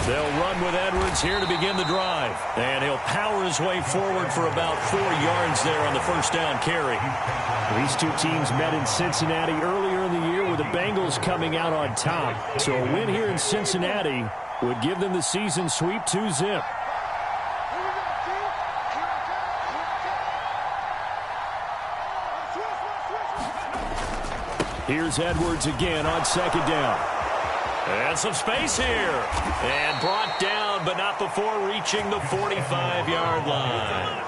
They'll run with Edwards here to begin the drive. And he'll power his way forward for about 4 yards there on the first down carry. These two teams met in Cincinnati earlier in the year with the Bengals coming out on top. So a win here in Cincinnati would give them the season sweep 2-zip. Here's Edwards again on second down. And some space here. And brought down, but not before reaching the 45-yard line.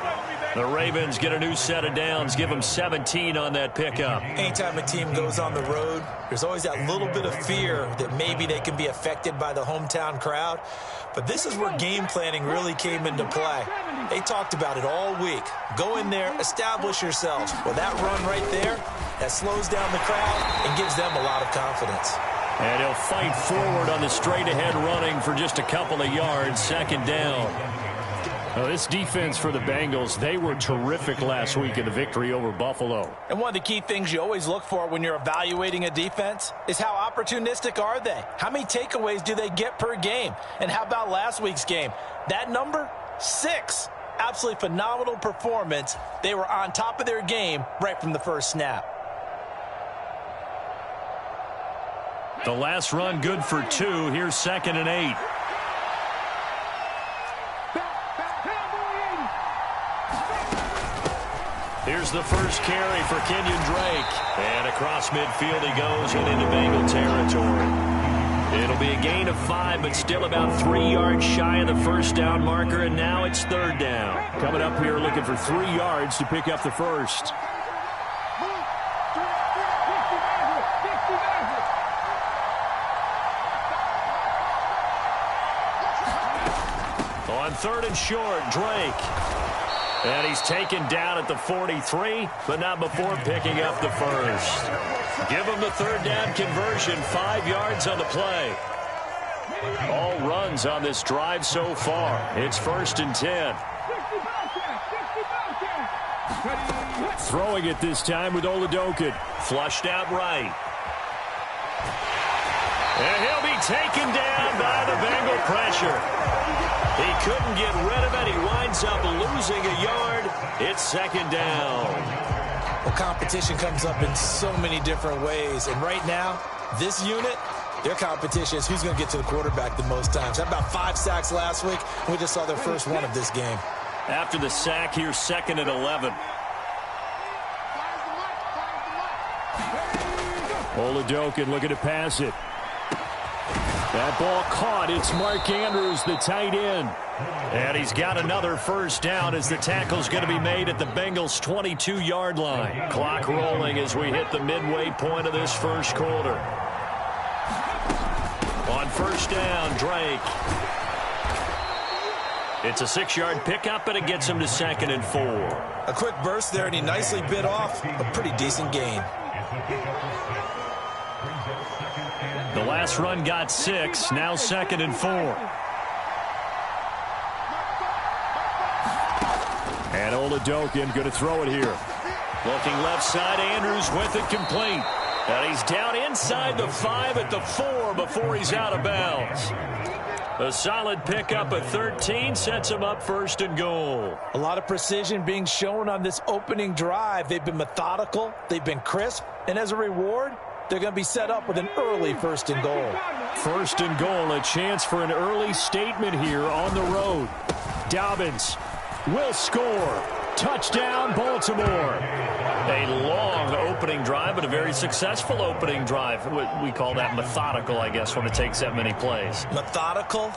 The Ravens get a new set of downs, give them 17 on that pickup. Anytime a team goes on the road, there's always that little bit of fear that maybe they can be affected by the hometown crowd. But this is where game planning really came into play. They talked about it all week. Go in there, establish yourselves. Well, that run right there, that slows down the crowd and gives them a lot of confidence. And he'll fight forward on the straight-ahead running for just a couple of yards, second down. Well, this defense for the Bengals, they were terrific last week in the victory over Buffalo. And one of the key things you always look for when you're evaluating a defense is how opportunistic are they? How many takeaways do they get per game? And how about last week's game? That number, 6. Absolutely phenomenal performance. They were on top of their game right from the first snap. The last run good for 2. Here's 2nd and 8. Here's the first carry for Kenyon Drake. And across midfield he goes and into Bengal territory. It'll be a gain of 5, but still about 3 yards shy of the first down marker, and now it's 3rd down. Coming up here looking for 3 yards to pick up the first. On 3rd and short, Drake. And he's taken down at the 43, but not before picking up the first. Give him the 3rd down conversion, 5 yards on the play. All runs on this drive so far. It's 1st and 10. Throwing it this time with Oladokin. Flushed out right. And he'll be taken down by the Bengal pressure. He couldn't get rid of it. He winds up losing a yard. It's 2nd down. Well, competition comes up in so many different ways. And right now, this unit, their competition is who's going to get to the quarterback the most times. How about 5 sacks last week? We just saw their first one of this game. After the sack, here's 2nd and 11. Oladokin looking to pass it. That ball caught. It's Mark Andrews, the tight end. And he's got another first down as the tackle's going to be made at the Bengals' 22-yard line. Clock rolling as we hit the midway point of this first quarter. On first down, Drake. It's a 6-yard pickup, and it gets him to 2nd and 4. A quick burst there, and he nicely bit off a pretty decent gain. The last run got 6, now 2nd and 4. And Oladokin going to throw it here. Looking left side, Andrews with it complete. And he's down inside the 5 at the 4 before he's out of bounds. A solid pickup at 13 sets him up 1st and goal. A lot of precision being shown on this opening drive. They've been methodical, they've been crisp, and as a reward, they're going to be set up with an early 1st and goal. 1st and goal, a chance for an early statement here on the road. Dobbins will score. Touchdown, Baltimore. A long opening drive, but a very successful opening drive. We call that methodical, I guess, when it takes that many plays. Methodical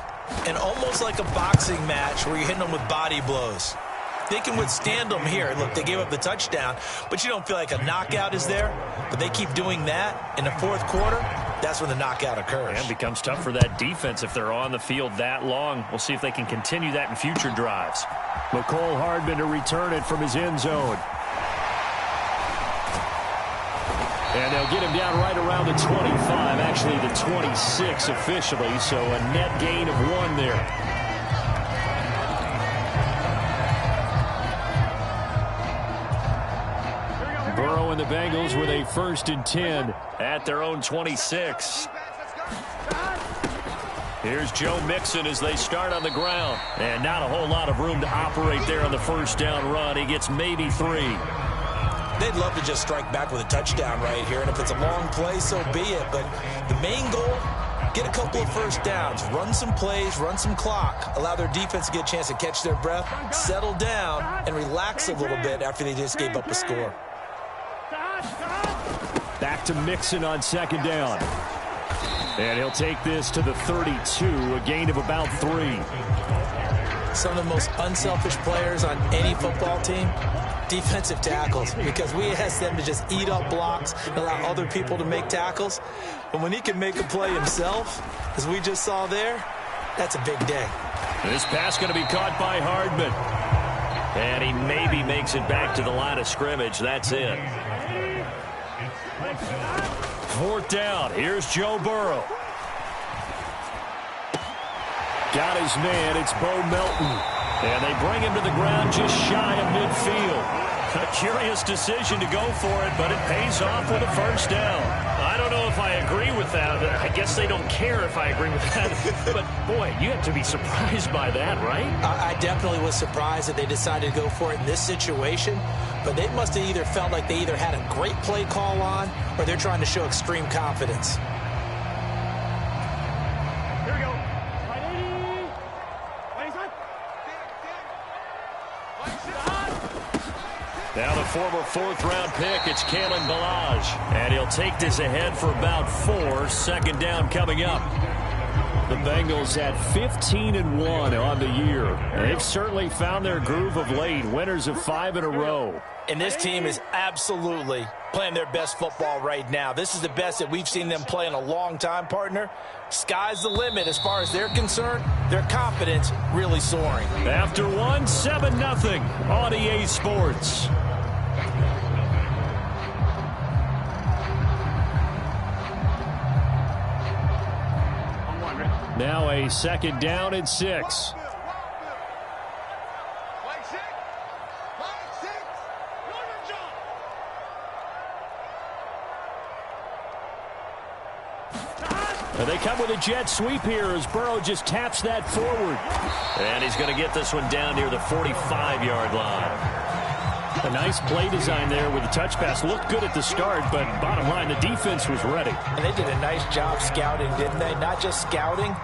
and almost like a boxing match where you're hitting them with body blows. They can withstand them here. Look, they gave up the touchdown, but you don't feel like a knockout is there. But they keep doing that in the 4th quarter. That's when the knockout occurs. And it becomes tough for that defense if they're on the field that long. We'll see if they can continue that in future drives. McCole Hardman to return it from his end zone. And they'll get him down right around the 25, actually the 26 officially, so a net gain of 1 there. Burrow and the Bengals with a 1st and 10 at their own 26. Here's Joe Mixon as they start on the ground. And not a whole lot of room to operate there on the first down run. He gets maybe 3. They'd love to just strike back with a touchdown right here, and if it's a long play, so be it. But the main goal, get a couple of first downs, run some plays, run some clock, allow their defense to get a chance to catch their breath, settle down, and relax a little bit after they just gave up a score. Back to Mixon on second down. And he'll take this to the 32, a gain of about 3. Some of the most unselfish players on any football team, defensive tackles, because we ask them to just eat up blocks and allow other people to make tackles. But when he can make a play himself, as we just saw there, that's a big day. This pass going to be caught by Hardman. And he maybe makes it back to the line of scrimmage. That's it. 4th down. Here's Joe Burrow. Got his man. It's Bo Melton. And they bring him to the ground just shy of midfield. A curious decision to go for it, but it pays off with a first down. I don't know if I agree with that. I guess they don't care if I agree with that. But, boy, you have to be surprised by that, right? I definitely was surprised that they decided to go for it in this situation. But they must have either felt like they either had a great play call on or they're trying to show extreme confidence. Here we go. Now the former 4th-round pick, it's Kalen Ballage. And he'll take this ahead for about 4. 2nd down coming up. The Bengals at 15-1 on the year. They've certainly found their groove of late. Winners of 5 in a row. And this team is absolutely playing their best football right now. This is the best that we've seen them play in a long time, partner. Sky's the limit as far as they're concerned. Their confidence really soaring. After 1, 7-0 on EA Sports. Now a 2nd down and 6. And they come with a jet sweep here as Burrow just taps that forward. And he's going to get this one down near the 45-yard line. A nice play design there with the touch pass. Looked good at the start, but bottom line, the defense was ready. And they did a nice job scouting, didn't they? Not just scouting,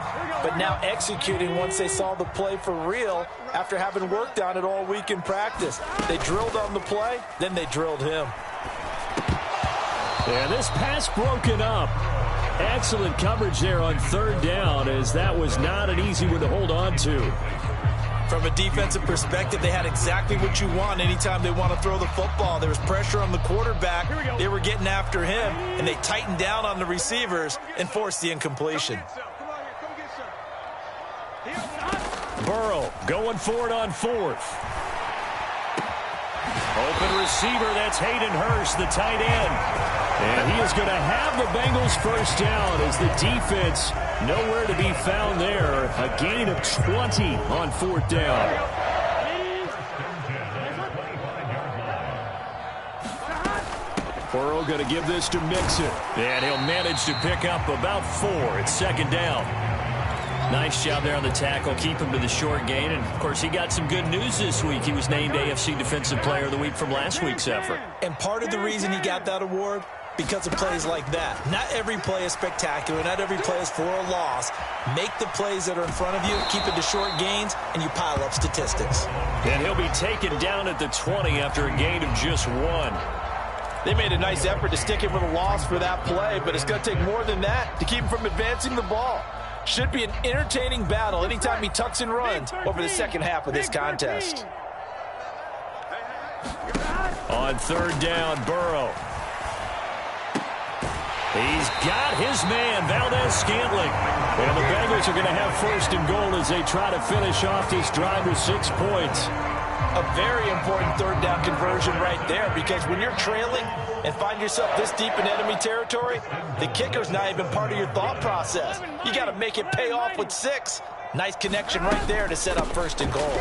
but now executing once they saw the play for real after having worked on it all week in practice. They drilled on the play, then they drilled him. And this pass broken up. Excellent coverage there on 3rd down, as that was not an easy one to hold on to. From a defensive perspective, they had exactly what you want anytime they want to throw the football. There was pressure on the quarterback. They were getting after him, and they tightened down on the receivers and forced the incompletion. Burrow going for it on 4th. Open receiver, that's Hayden Hurst, the tight end. And he is going to have the Bengals first down as the defense nowhere to be found there. A gain of 20 on 4th down. Burrow going to give this to Mixon. And he'll manage to pick up about 4. It's 2nd down. Nice job there on the tackle. Keep him to the short gain. And, of course, he got some good news this week. He was named AFC Defensive Player of the Week from last week's effort. And part of the reason he got that award, because of plays like that. Not every play is spectacular. Not every play is for a loss. Make the plays that are in front of you, keep it to short gains, and you pile up statistics. And he'll be taken down at the 20 after a gain of just 1. They made a nice effort to stick him with a loss for that play, but it's going to take more than that to keep him from advancing the ball. Should be an entertaining battle anytime he tucks and runs over the second half of this contest. On 3rd down, Burrow. He's got his man, Valdez-Scantling. And the Bengals are going to have 1st and goal as they try to finish off this drive with 6 points. A very important 3rd down conversion right there, because when you're trailing and find yourself this deep in enemy territory, the kicker's not even part of your thought process. You got to make it pay off with 6. Nice connection right there to set up 1st and goal.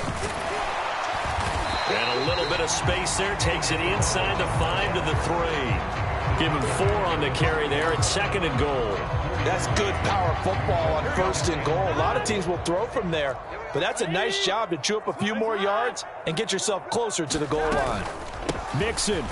And a little bit of space there, takes it inside the 5 to the 3. Give him 4 on the carry there at 2nd and goal. That's good power football on 1st and goal. A lot of teams will throw from there, but that's a nice job to chew up a few more yards and get yourself closer to the goal line. Mixon.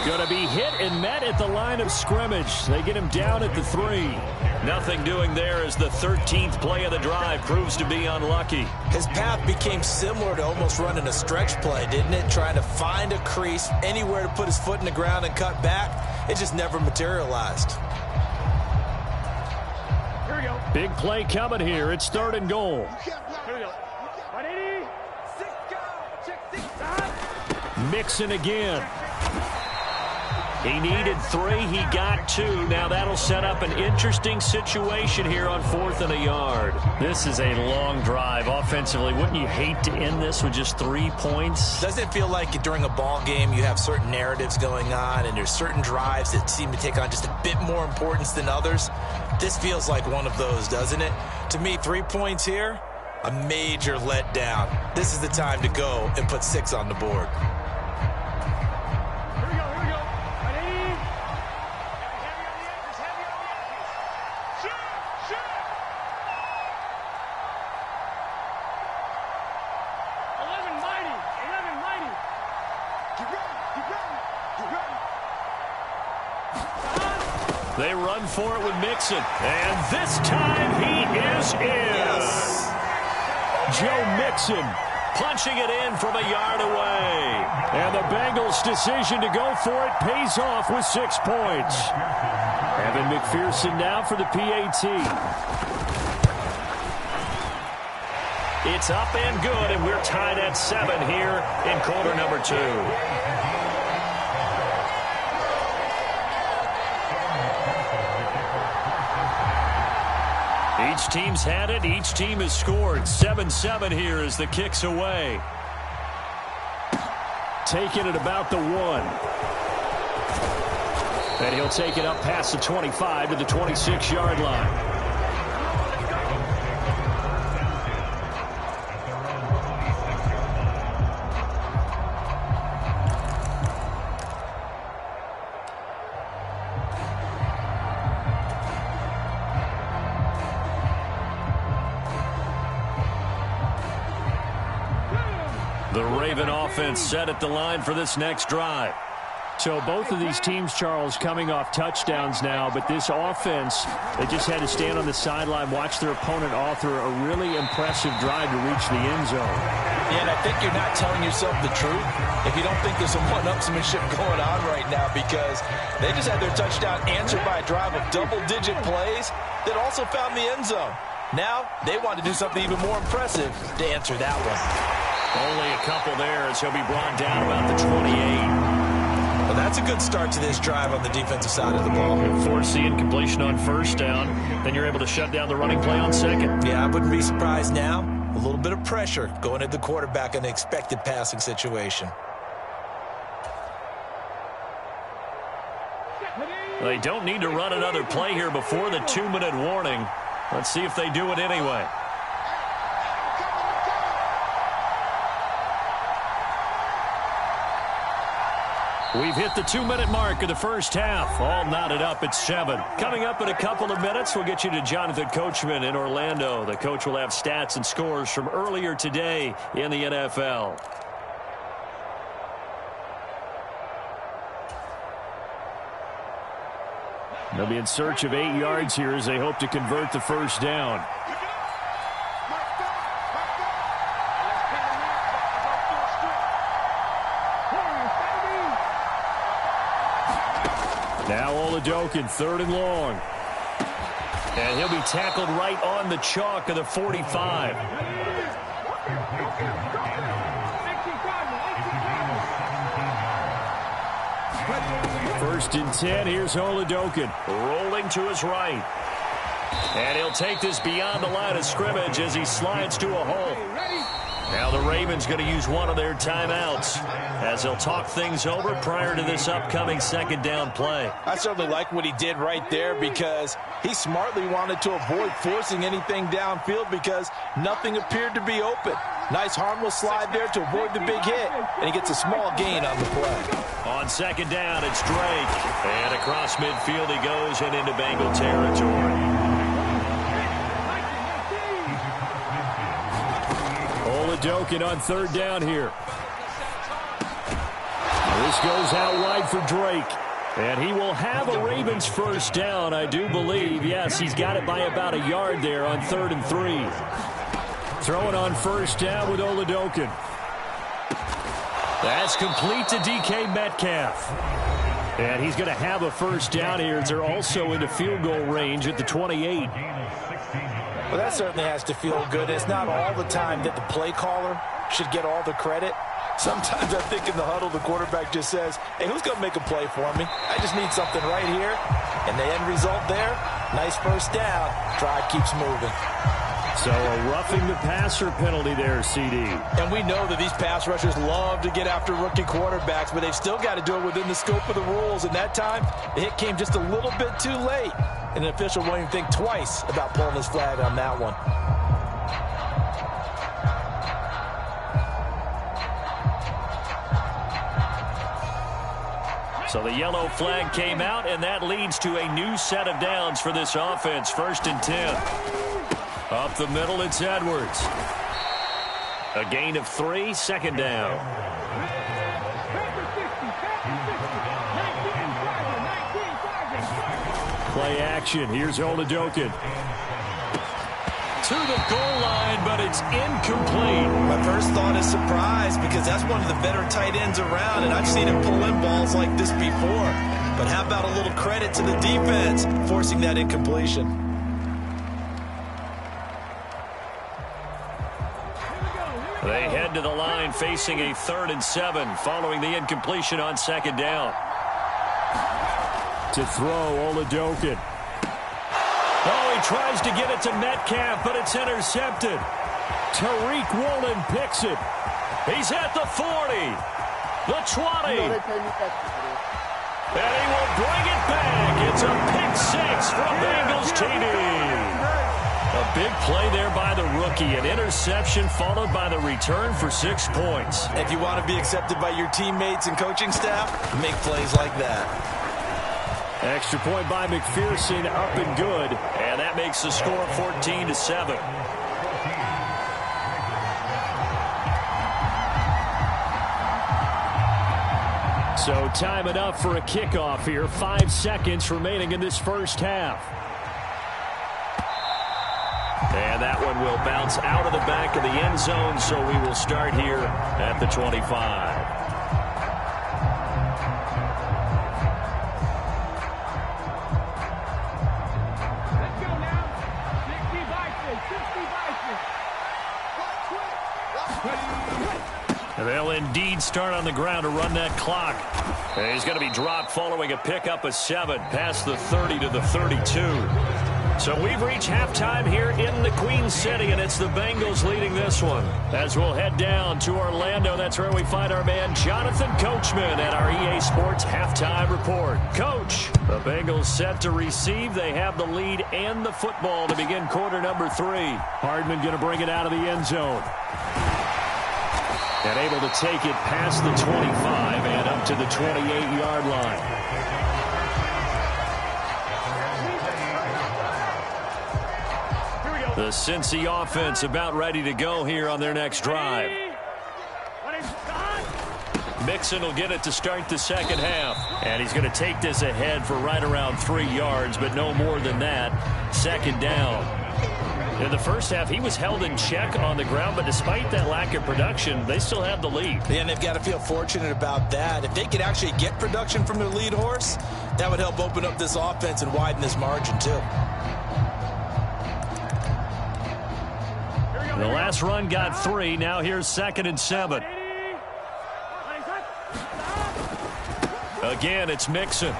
Going to be hit and met at the line of scrimmage. They get him down at the 3. Nothing doing there as the 13th play of the drive proves to be unlucky. His path became similar to almost running a stretch play, didn't it? Trying to find a crease, anywhere to put his foot in the ground and cut back. It just never materialized. Here we go. Big play coming here. It's 3rd and goal. Here we go. 180. Mixon again. He needed 3. He got 2. Now that'll set up an interesting situation here on 4th and a yard. This is a long drive offensively. Wouldn't you hate to end this with just 3 points? Doesn't it feel like during a ball game you have certain narratives going on and there's certain drives that seem to take on just a bit more importance than others? This feels like one of those, doesn't it? To me, 3 points here, a major letdown. This is the time to go and put 6 on the board. They run for it with Mixon. And this time he is in. Yes. Joe Mixon Punching it in from a yard away. And the Bengals' decision to go for it pays off with 6 points. Evan McPherson now for the PAT. It's up and good, and we're tied at 7 here in quarter number 2. Each team's had it. Each team has scored. 7-7 here as the kick's away. Taking it about the 1. And he'll take it up past the 25 to the 26-yard line. The Raven offense set at the line for this next drive. So both of these teams, Charles, coming off touchdowns now, but this offense, they just had to stand on the sideline, watch their opponent author a really impressive drive to reach the end zone. Yeah, and I think you're not telling yourself the truth if you don't think there's some one-upsmanship going on right now, because they just had their touchdown answered by a drive of double-digit plays that also found the end zone. Now they want to do something even more impressive to answer that one. Only a couple there as he'll be brought down about the 28. Well, that's a good start to this drive on the defensive side of the ball. Force the incompletion on first down. Then you're able to shut down the running play on second. Yeah, I wouldn't be surprised now. A little bit of pressure going at the quarterback in the expected passing situation. They don't need to run another play here before the 2-minute warning. Let's see if they do it anyway. We've hit the 2-minute mark of the first half. All knotted up at 7. Coming up in a couple of minutes, we'll get you to Jonathan Coachman in Orlando. The coach will have stats and scores from earlier today in the NFL. They'll be in search of 8 yards here as they hope to convert the first down. Now Oladokin, 3rd and long. And he'll be tackled right on the chalk of the 45. First and 10, here's Oladokin. Rolling to his right. And he'll take this beyond the line of scrimmage as he slides to a hole. Now the Ravens going to use one of their timeouts as they'll talk things over prior to this upcoming second down play. I certainly like what he did right there because he smartly wanted to avoid forcing anything downfield because nothing appeared to be open. Nice harmless slide there to avoid the big hit, and he gets a small gain on the play. On second down, it's Drake. And across midfield he goes and into Bengal territory. Oladokin on third down here. This goes out wide for Drake. And he will have a Ravens first down, I do believe. Yes, he's got it by about a yard there on 3rd and 3. Throwing on first down with Oladokin. That's complete to DK Metcalf. And he's going to have a first down here as they're also into field goal range at the 28. Well, that certainly has to feel good. It's not all the time that the play caller should get all the credit. Sometimes I think in the huddle, the quarterback just says, hey, who's going to make a play for me? I just need something right here. And the end result there, nice first down. Drive keeps moving. So a roughing the passer penalty there, CD. And we know that these pass rushers love to get after rookie quarterbacks, but they've still got to do it within the scope of the rules. And that time, the hit came just a little bit too late. And an official won't even think twice about pulling his flag on that one. So the yellow flag came out, and that leads to a new set of downs for this offense. 1st and 10. Up the middle, it's Edwards. A gain of 3, 2nd down. Play action. Here's Oladokin. To the goal line, but it's incomplete. My first thought is surprise because that's one of the better tight ends around, and I've seen him pull in balls like this before. But how about a little credit to the defense forcing that incompletion? They head to the line facing a 3rd and 7 following the incompletion on 2nd down. To throw, Oladokin. Oh, he tries to get it to Metcalf, but it's intercepted. Tariq Woolen picks it. He's at the 40, the 20. And he will bring it back. It's a pick 6 from Bengals TD. A big play there by the rookie. An interception followed by the return for 6 points. If you want to be accepted by your teammates and coaching staff, make plays like that. Extra point by McPherson, up and good. And that makes the score 14-7. So time enough for a kickoff here. 5 seconds remaining in this first half. And that one will bounce out of the back of the end zone, so we will start here at the 25. They'll indeed start on the ground to run that clock. And he's going to be dropped following a pickup of 7 past the 30 to the 32. So we've reached halftime here in the Queen City, and it's the Bengals leading this one. As we'll head down to Orlando, that's where we find our man Jonathan Coachman at our EA Sports Halftime Report. Coach, the Bengals set to receive. They have the lead and the football to begin quarter number 3. Hardman going to bring it out of the end zone. And able to take it past the 25 and up to the 28-yard line. The Cincy offense about ready to go here on their next drive. Mixon will get it to start the second half. And he's going to take this ahead for right around 3 yards, but no more than that. 2nd down. In the first half, he was held in check on the ground, but despite that lack of production, they still have the lead. Yeah, and they've got to feel fortunate about that. If they could actually get production from their lead horse, that would help open up this offense and widen this margin, too. The last run got 3. Now here's 2nd and 7. Again, it's Mixon.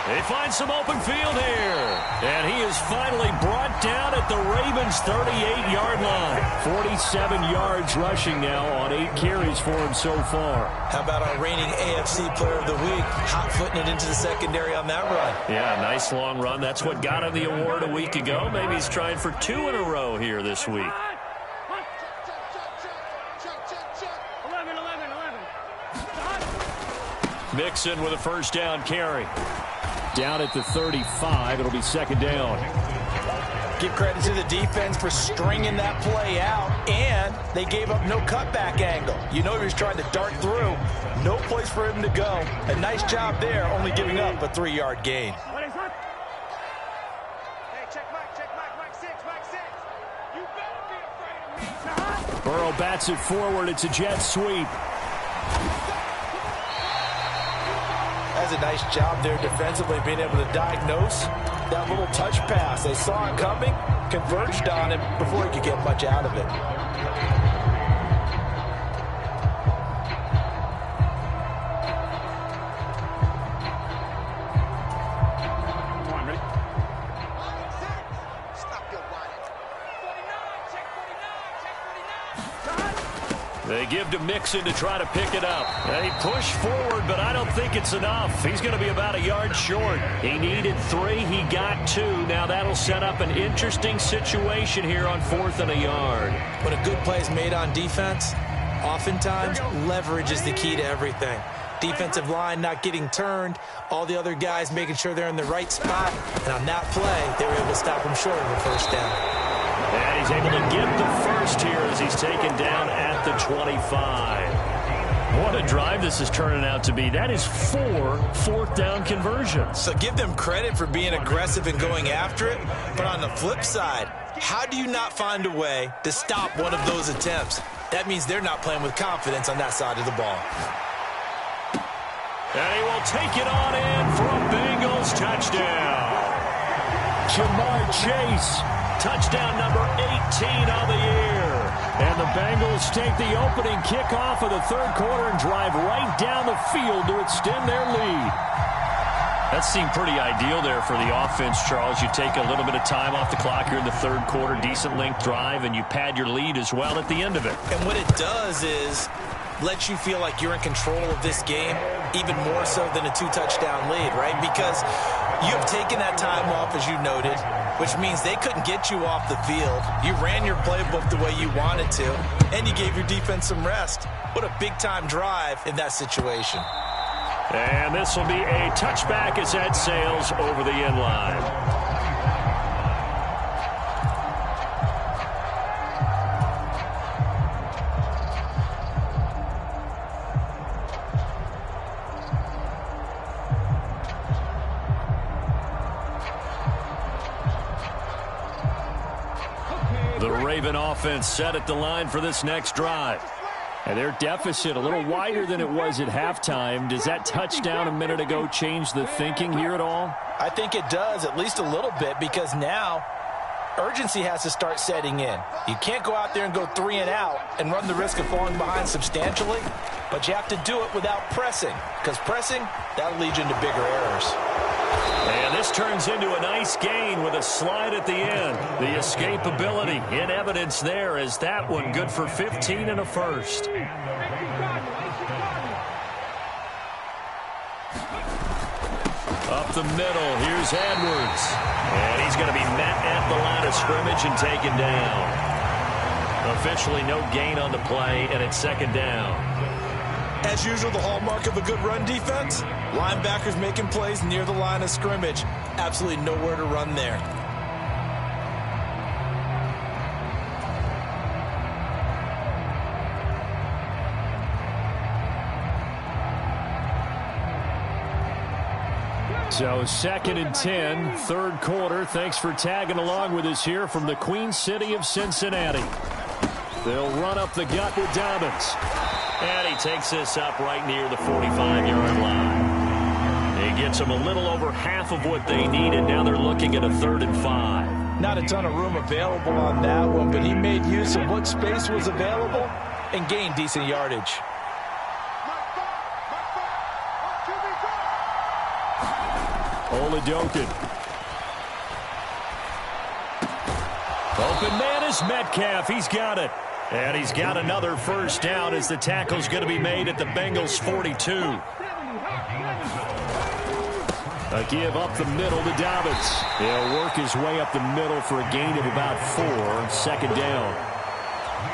They find some open field here. And he is finally brought down at the Ravens' 38-yard line. 47 yards rushing now on 8 carries for him so far. How about our reigning AFC Player of the Week, hot-footing it into the secondary on that run? Yeah, nice long run. That's what got him the award a week ago. Maybe he's trying for 2 in a row here this week. Mixon with a first down carry. Down at the 35, it'll be second down. Give credit to the defense for stringing that play out, and they gave up no cutback angle. You know he was trying to dart through. No place for him to go. A nice job there, only giving up a 3-yard gain. Burrow bats it forward. It's a jet sweep. That's a nice job there defensively, being able to diagnose that little touch pass. They saw it coming, converged on him before he could get much out of it. They give to Mixon to try to pick it up. They push forward, but I don't think it's enough. He's going to be about a yard short. He needed 3. He got 2. Now that'll set up an interesting situation here on 4th and a yard. When a good play is made on defense, oftentimes leverage is the key to everything. Defensive line not getting turned, all the other guys making sure they're in the right spot, and on that play, they were able to stop him short of a first down. And he's able to get the first here as he's taken down at the 25. What a drive this is turning out to be. That is 4 fourth down conversions. So give them credit for being aggressive and going after it, but on the flip side, how do you not find a way to stop one of those attempts? That means they're not playing with confidence on that side of the ball. And he will take it on in for a Bengals touchdown. Jamar Chase. Touchdown number 18 on the year. And the Bengals take the opening kickoff of the third quarter and drive right down the field to extend their lead. That seemed pretty ideal there for the offense, Charles. You take a little bit of time off the clock here in the third quarter, decent length drive, and you pad your lead as well at the end of it. And what it does is let you feel like you're in control of this game, even more so than a 2-touchdown lead, right? Because you have taken that time off, as you noted, which means they couldn't get you off the field. You ran your playbook the way you wanted to, and you gave your defense some rest. What a big-time drive in that situation. And this will be a touchback as that sails over the end line. The Raven offense set at the line for this next drive. And their deficit a little wider than it was at halftime. Does that touchdown a minute ago change the thinking here at all? I think it does, at least a little bit, because now urgency has to start setting in. You can't go out there and go 3 and out and run the risk of falling behind substantially, but you have to do it without pressing, because pressing, that'll lead you into bigger errors. And this turns into a nice gain with a slide at the end. The escapability in evidence there as that one good for 15 and a first. Up the middle, here's Edwards. And he's going to be met at the line of scrimmage and taken down. Officially no gain on the play, and it's second down. As usual, the hallmark of a good run defense, linebackers making plays near the line of scrimmage. Absolutely nowhere to run there. So 2nd and 10, third quarter. Thanks for tagging along with us here from the Queen City of Cincinnati. They'll run up the gut with Dobbins. And he takes this up right near the 45-yard line. He gets them a little over half of what they needed. Now they're looking at a 3rd and 5. Not a ton of room available on that one, but he made use of what space was available and gained decent yardage. Oladokin. Open man is Metcalf. He's got it. And he's got another first down as the tackle's going to be made at the Bengals' 42. A give up the middle to Dobbins. He'll work his way up the middle for a gain of about 4. Second down.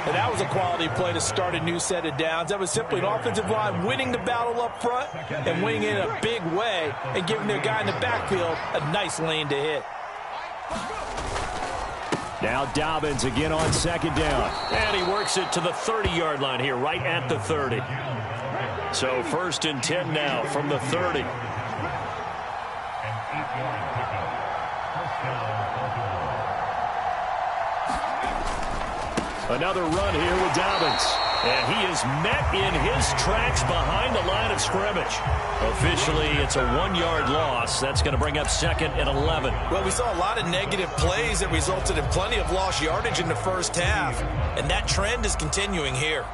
And that was a quality play to start a new set of downs. That was simply an offensive line winning the battle up front and winning it in a big way and giving their guy in the backfield a nice lane to hit. Now Dobbins again on second down. And he works it to the 30-yard line here, right at the 30. So 1st and 10 now from the 30. Another run here with Dobbins. And he is met in his tracks behind the line of scrimmage. Officially, it's a 1-yard loss. That's going to bring up 2nd and 11. Well, we saw a lot of negative plays that resulted in plenty of lost yardage in the first half. And that trend is continuing here.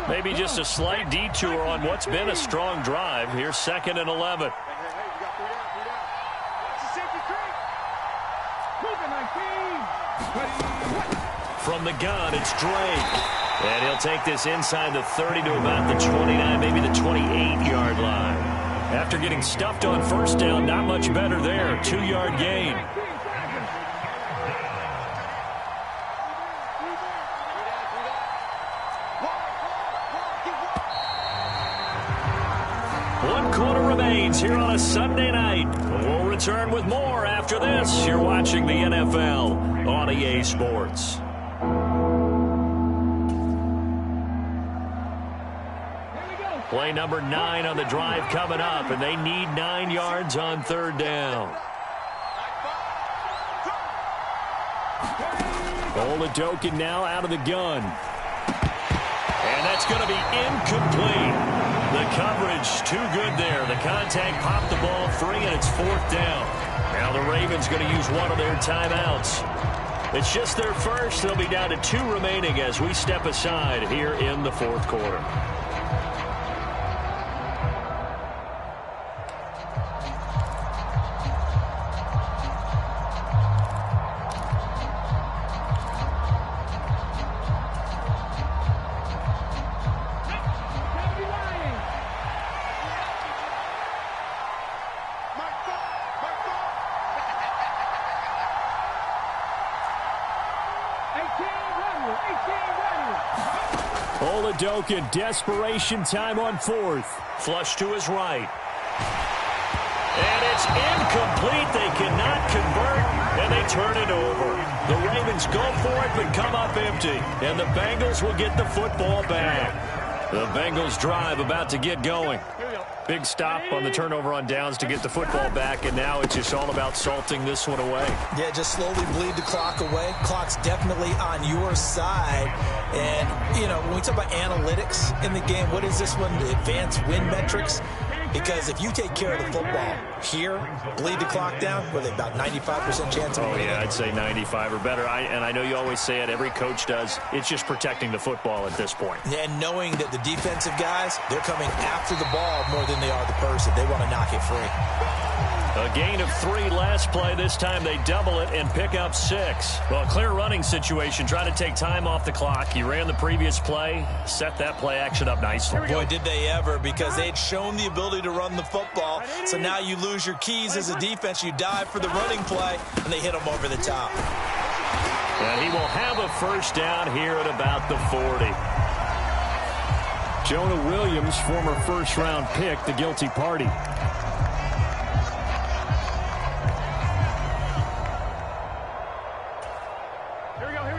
Maybe just a slight detour on what's been a strong drive. Here's 2nd and 11. From the gun, it's Drake. And he'll take this inside the 30 to about the 29, maybe the 28-yard line. After getting stuffed on 1st down, not much better there. 2-yard gain. Here on a Sunday night. We'll return with more after this. You're watching the NFL on EA Sports. Play number 9 on the drive coming up, and they need 9 yards on 3rd down. Oladokin now out of the gun. And that's going to be incomplete. The coverage too good there. The contact popped the ball free, and it's 4th down. Now the Ravens going to use one of their timeouts. It's just their first. They'll be down to 2 remaining as we step aside here in the 4th quarter. Oladokin, desperation time on 4th. Flush to his right. And it's incomplete. They cannot convert, and they turn it over. The Ravens go for it, but come up empty. And the Bengals will get the football back. The Bengals drive about to get going. Big stop on the turnover on downs to get the football back, and now it's just all about salting this one away. Yeah, just slowly bleed the clock away. Clock's definitely on your side. And, you know, when we talk about analytics in the game, what is this one? The advanced win metrics? Because if you take care of the football here, bleed the clock down, what are they, about 95% chance of winning? Oh, yeah, I'd say 95 or better. And I know you always say it, every coach does. It's just protecting the football at this point. And knowing that the defensive guys, they're coming after the ball more than they are the person. They want to knock it free. A gain of 3 last play. This time they double it and pick up 6. Well, a clear running situation. Trying to take time off the clock. He ran the previous play, set that play action up nicely. Boy, did they ever, because they'd shown the ability to run the football. So now you lose your keys as a defense. You dive for the running play, and they hit them over the top. And he will have a 1st down here at about the 40. Jonah Williams, former 1st-round pick, the guilty party.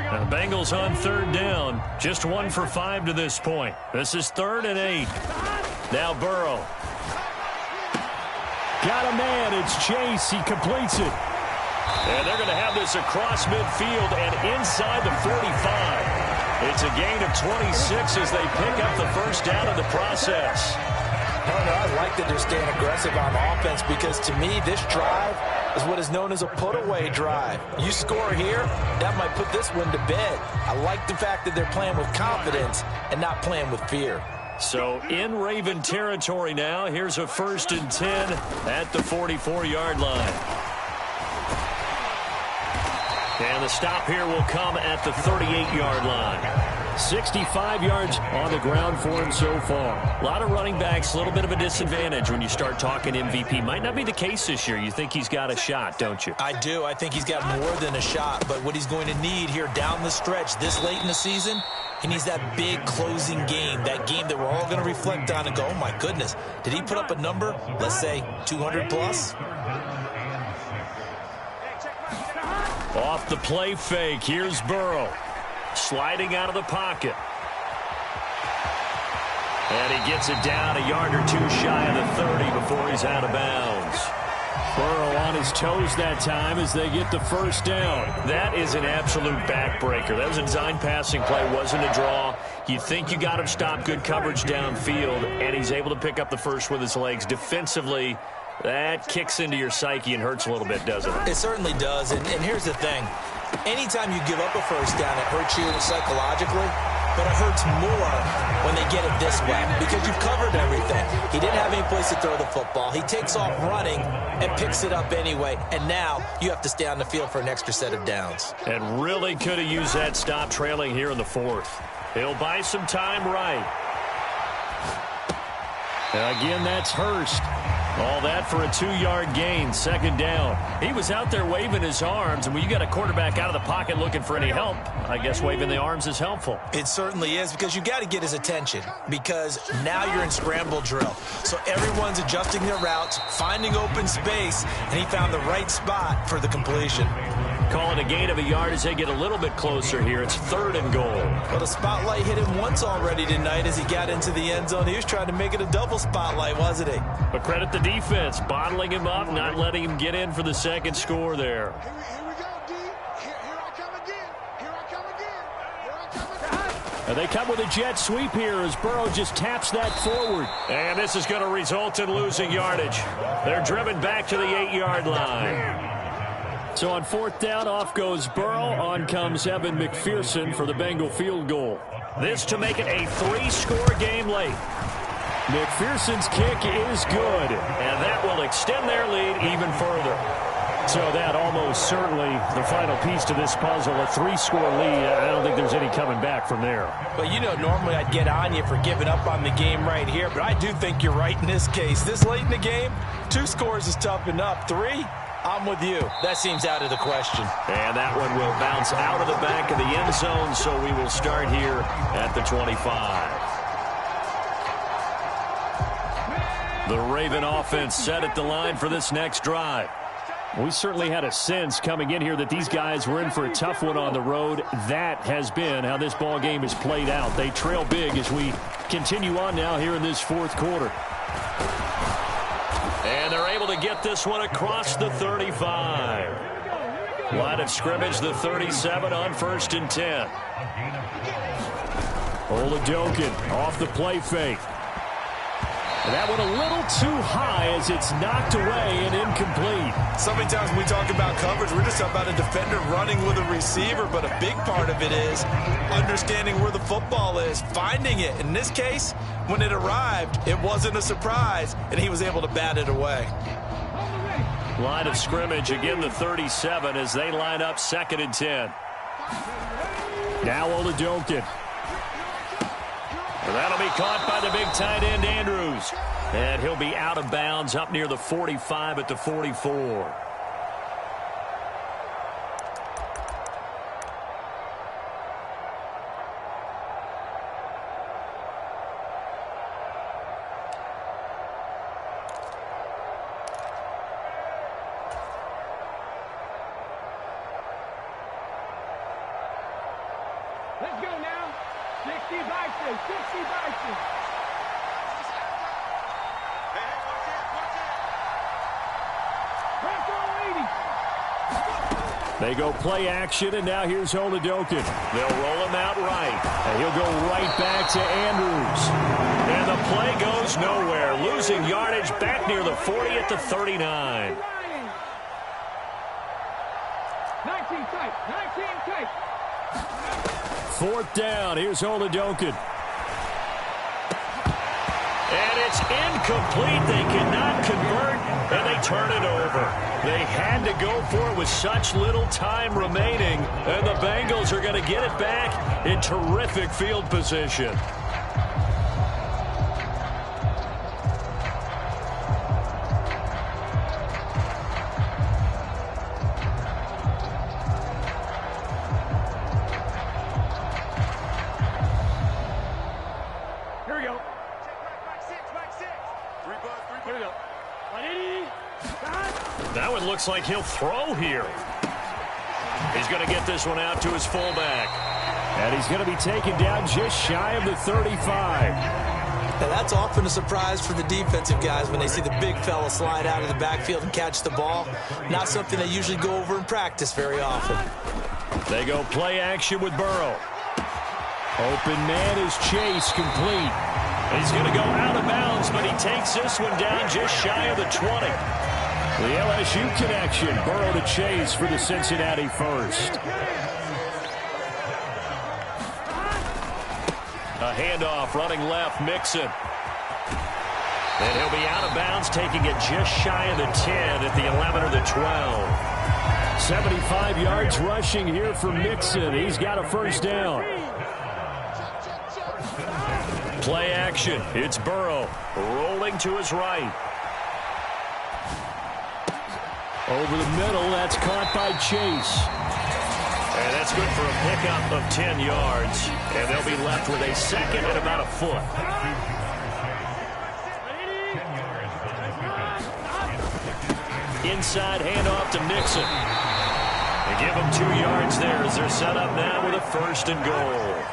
Now the Bengals on 3rd down. Just 1 for 5 to this point. This is 3rd and 8. Now Burrow. Got a man. It's Chase. He completes it. And they're going to have this across midfield and inside the 45. It's a gain of 26 as they pick up the 1st down in the process. No, I like that they're staying aggressive on offense, because to me, this drive is what is known as a put-away drive. You score here, that might put this one to bed. I like the fact that they're playing with confidence and not playing with fear. So in Raven territory now. Here's a 1st and 10 at the 44-yard line. And the stop here will come at the 38-yard line. 65 yards on the ground for him so far. A lot of running backs, a little bit of a disadvantage when you start talking MVP. Might not be the case this year. You think he's got a shot, don't you? I do. I think he's got more than a shot. But what he's going to need here down the stretch this late in the season, he needs that big closing game, that game that we're all going to reflect on and go, oh, my goodness, did he put up a number, let's say, 200 plus? Off the play fake, here's Burrow. Sliding out of the pocket. And he gets it down a yard or two shy of the 30 before he's out of bounds. Burrow on his toes that time as they get the first down. That is an absolute backbreaker. That was a design passing play, wasn't a draw. You think you got him stopped, good coverage downfield, and he's able to pick up the first with his legs. Defensively, that kicks into your psyche and hurts a little bit, doesn't it? It certainly does, and here's the thing. Anytime you give up a first down, it hurts you psychologically, but it hurts more when they get it this way because you've covered everything. He didn't have any place to throw the football. He takes off running and picks it up anyway, and now you have to stay on the field for an extra set of downs. And really could have used that stop trailing here in the fourth. He'll buy some time right. And again, that's Hurst. All that for a 2-yard gain, second down. He was out there waving his arms, and when you got a quarterback out of the pocket looking for any help, I guess waving the arms is helpful. It certainly is because you got to get his attention because now you're in scramble drill. So everyone's adjusting their routes, finding open space, and he found the right spot for the completion. Call it a gain of a yard as they get a little bit closer here. It's 3rd and goal. Well, the spotlight hit him once already tonight as he got into the end zone. He was trying to make it a double spotlight, wasn't he? But credit the defense, bottling him up, not letting him get in for the second score there. Here we go, D. Here I come again. Here I come again. Here I come again. And they come with a jet sweep here as Burrow just taps that forward. And this is going to result in losing yardage. They're driven back to the 8-yard line. So on 4th down, off goes Burrow. On comes Evan McPherson for the Bengal field goal. This to make it a 3-score game late. McPherson's kick is good. And that will extend their lead even further. So that almost certainly the final piece to this puzzle, a 3-score lead. I don't think there's any coming back from there. Well, you know, normally I'd get on you for giving up on the game right here, but I do think you're right in this case. This late in the game, 2 scores is tough enough. 3? I'm with you. That seems out of the question. And that one will bounce out of the back of the end zone, so we will start here at the 25. The Raven offense set at the line for this next drive. We certainly had a sense coming in here that these guys were in for a tough one on the road. That has been how this ball game has played out. They trail big as we continue on now here in this 4th quarter. And they're able to get this one across the 35. Line of scrimmage, the 37 on 1st and 10. Oladokun off the play fake. And that one a little too high as it's knocked away and incomplete. So many times when we talk about coverage, we're just talking about a defender running with a receiver, but a big part of it is understanding where the football is, finding it. In this case, when it arrived, it wasn't a surprise, and he was able to bat it away. Line of scrimmage, again the 37 as they line up 2nd and 10. Now Oladokun. That'll be caught by the big tight end, Andrews. And he'll be out of bounds up near the 45 at the 44. Let's go now. 60 Bison. 60 Bison. They go play action, and now here's Oladokun. They'll roll him out right. And he'll go right back to Andrews. And the play goes nowhere. Losing yardage back near the 40 at the 39. 19 tight. 19 tight. 4th down. Here's Oladokun. And it's incomplete. They cannot convert, and they turn it over. They had to go for it with such little time remaining, and the Bengals are going to get it back in terrific field position. That one looks like he'll throw here. He's going to get this one out to his fullback. And he's going to be taken down just shy of the 35. Now that's often a surprise for the defensive guys when they see the big fella slide out of the backfield and catch the ball. Not something they usually go over in practice very often. They go play action with Burrow. Open man is Chase, complete. He's going to go out of bounds, but he takes this one down just shy of the 20. The LSU connection, Burrow to Chase for the Cincinnati first. A handoff, running left, Mixon. And he'll be out of bounds, taking it just shy of the 10 at the 11 or the 12. 75 yards rushing here for Mixon. He's got a first down. Play action. It's Burrow rolling to his right. Over the middle, that's caught by Chase. And that's good for a pickup of 10 yards. And they'll be left with a second and about a foot. Inside handoff to Mixon. They give him 2 yards there as they're set up now with a first and goal.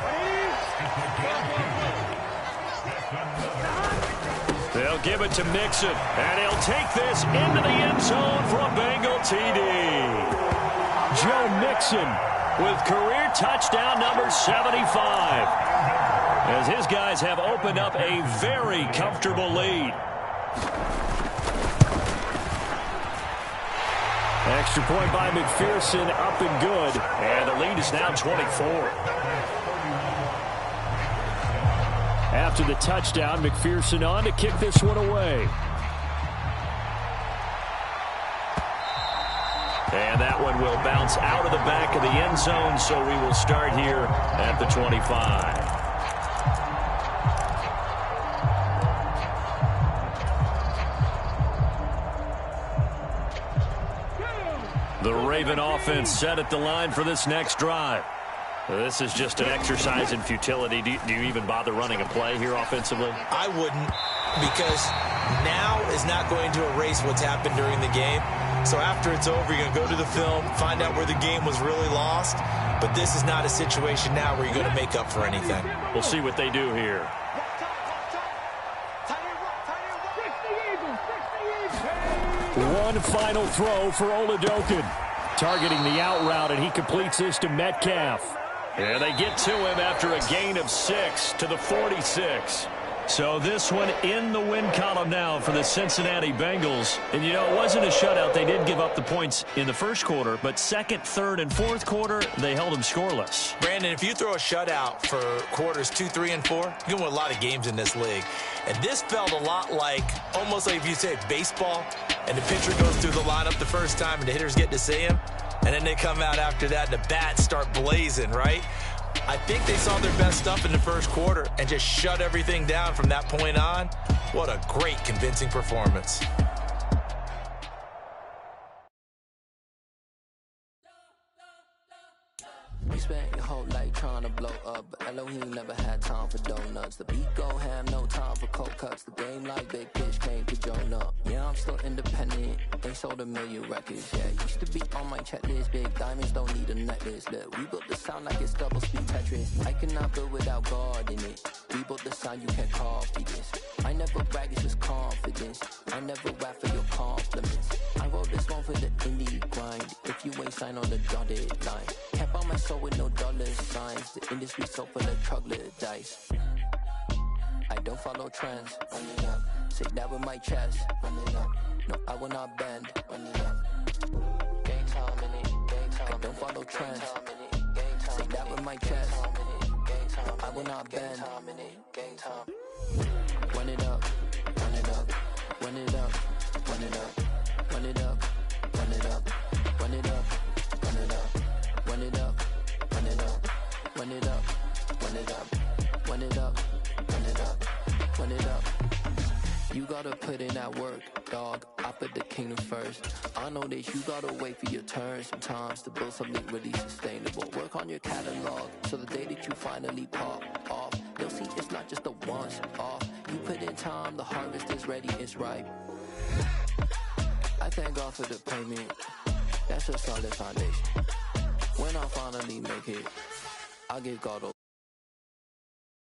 They'll give it to Mixon, and he'll take this into the end zone for a Bengal TD. Joe Mixon with career touchdown number 75. As his guys have opened up a very comfortable lead. Extra point by McPherson, up and good. And the lead is now 24. After the touchdown, McPherson on to kick this one away. And that one will bounce out of the back of the end zone, so we will start here at the 25. The Raven offense set at the line for this next drive. This is just an exercise in futility. Do you even bother running a play here offensively? I wouldn't, because now is not going to erase what's happened during the game. So after it's over, you're going to go to the film, find out where the game was really lost. But this is not a situation now where you're going to make up for anything. We'll see what they do here. One final throw for Oladokin. Targeting the out route, and he completes this to Metcalf. And they get to him after a gain of 6 to the 46. So this one in the win column now for the Cincinnati Bengals. And, you know, it wasn't a shutout. They did give up the points in the first quarter, but second, third, and fourth quarter, they held them scoreless. Brandon, if you throw a shutout for quarters 2, 3, and 4, you can win a lot of games in this league. And this felt a lot like, almost like if you say baseball, and the pitcher goes through the lineup the first time and the hitters get to see him, and then they come out after that and the bats start blazing, right? I think they saw their best stuff in the first quarter and just shut everything down from that point on. What a great, convincing performance. You spent your whole life trying to blow up, but Elohim never had time for donuts. The beat go ham, no time for cold cuts. The game like big pitch came to join up. Yeah, I'm still independent, ain't sold a million records. Yeah, used to be on my checklist. Big diamonds don't need a necklace. Look, we built the sound like it's double speed Tetris. I cannot build without God in it. We built the sound, you can't copy this. I never brag, it's just confidence. I never rap for your compliments. I wrote this one for the indie grind. If you ain't signed on the dotted line, can't buy my soul with no dollar signs. The industry so full of troglodytes. I don't follow trends. Run it up. Say that with my chest. Run it up. No, I will not bend. Run it up. Game time in it. Game time. I don't follow trends. Say that with my chest. No, I will not bend. Game time. When run it up, run it up, run it up, run it up, run it up, run it up, run it up, run it up, run it up, run it up, run it up, run it up, run it up, run it up, run it up. You gotta put in that work, dog. I put the kingdom first. I know that you gotta wait for your turn sometimes to build something really sustainable. Work on your catalog so the day that you finally pop off, you'll see it's not just a once off. You put in time, the harvest is ready, it's ripe. I thank God for the payment. That's a solid foundation. When I finally make it, I give God all